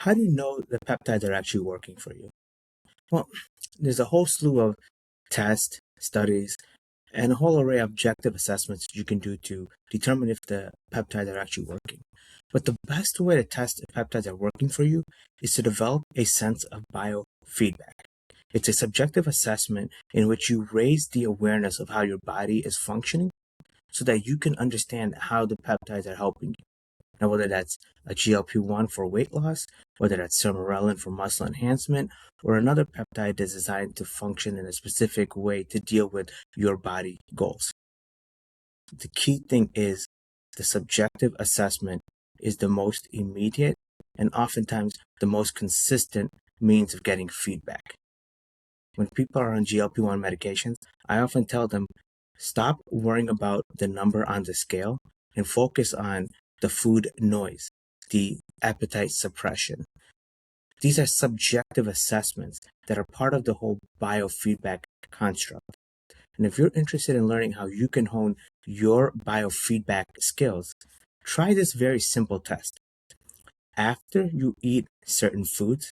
How do you know the peptides are actually working for you? Well, there's a whole slew of tests, studies, and a whole array of objective assessments you can do to determine if the peptides are actually working. But the best way to test if peptides are working for you is to develop a sense of biofeedback. It's a subjective assessment in which you raise the awareness of how your body is functioning so that you can understand how the peptides are helping you. Now, whether that's a GLP-1 for weight loss, whether that's sermorelin for muscle enhancement, or another peptide that's designed to function in a specific way to deal with your body goals. The key thing is the subjective assessment is the most immediate and oftentimes the most consistent means of getting feedback. When people are on GLP-1 medications, I often tell them, stop worrying about the number on the scale and focus on the food noise, the appetite suppression. These are subjective assessments that are part of the whole biofeedback construct. And if you're interested in learning how you can hone your biofeedback skills, try this very simple test. After you eat certain foods,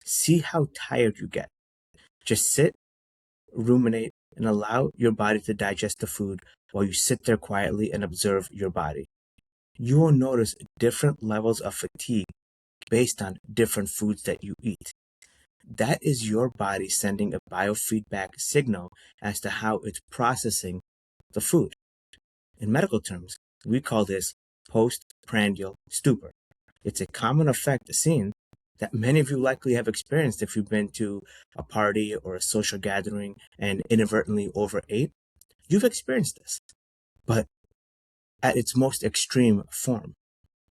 see how tired you get. Just sit, ruminate, and allow your body to digest the food while you sit there quietly and observe your body. You will notice different levels of fatigue based on different foods that you eat. That is your body sending a biofeedback signal as to how it's processing the food. In medical terms, we call this postprandial stupor. It's a common effect seen that many of you likely have experienced if you've been to a party or a social gathering and inadvertently overate. You've experienced this, but at its most extreme form.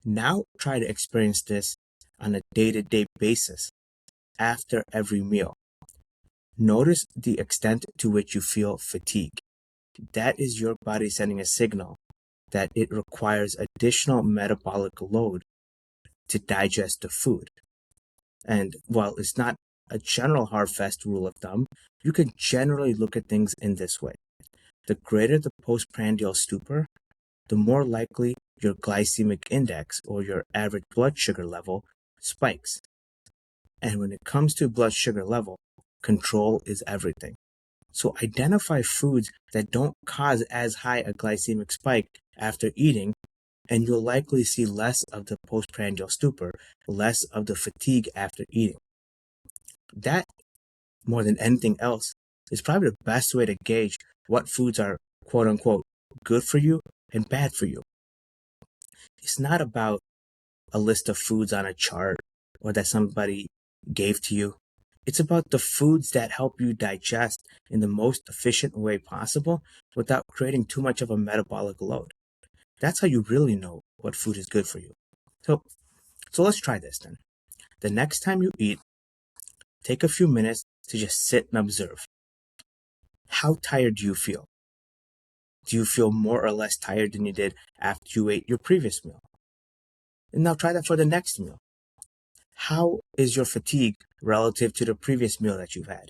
Now try to experience this on a day-to-day basis after every meal. Notice the extent to which you feel fatigue. That is your body sending a signal that it requires additional metabolic load to digest the food. And while it's not a general hard fast rule of thumb, you can generally look at things in this way. The greater the postprandial stupor, the more likely your glycemic index or your average blood sugar level spikes. And when it comes to blood sugar level, control is everything. So identify foods that don't cause as high a glycemic spike after eating, and you'll likely see less of the postprandial stupor, less of the fatigue after eating. That, more than anything else, is probably the best way to gauge what foods are quote-unquote good for you and bad for you. It's not about a list of foods on a chart or that somebody gave to you. It's about the foods that help you digest in the most efficient way possible without creating too much of a metabolic load. That's how you really know what food is good for you. So let's try this then. The next time you eat, take a few minutes to just sit and observe. How tired do you feel? Do you feel more or less tired than you did after you ate your previous meal? And now try that for the next meal. How is your fatigue relative to the previous meal that you've had?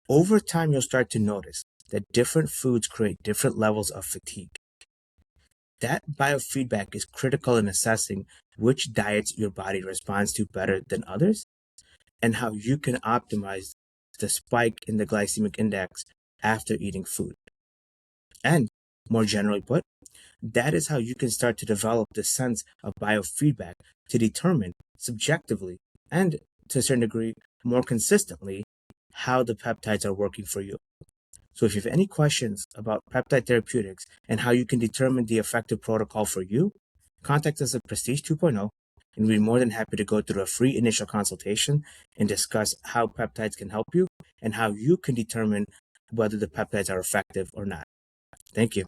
Over time, you'll start to notice that different foods create different levels of fatigue. That biofeedback is critical in assessing which diets your body responds to better than others and how you can optimize the spike in the glycemic index after eating food. And more generally put, that is how you can start to develop the sense of biofeedback to determine subjectively and to a certain degree more consistently how the peptides are working for you. So if you have any questions about peptide therapeutics and how you can determine the effective protocol for you, contact us at Prestige 2.0 and we'd be more than happy to go through a free initial consultation and discuss how peptides can help you and how you can determine whether the peptides are effective or not. Thank you.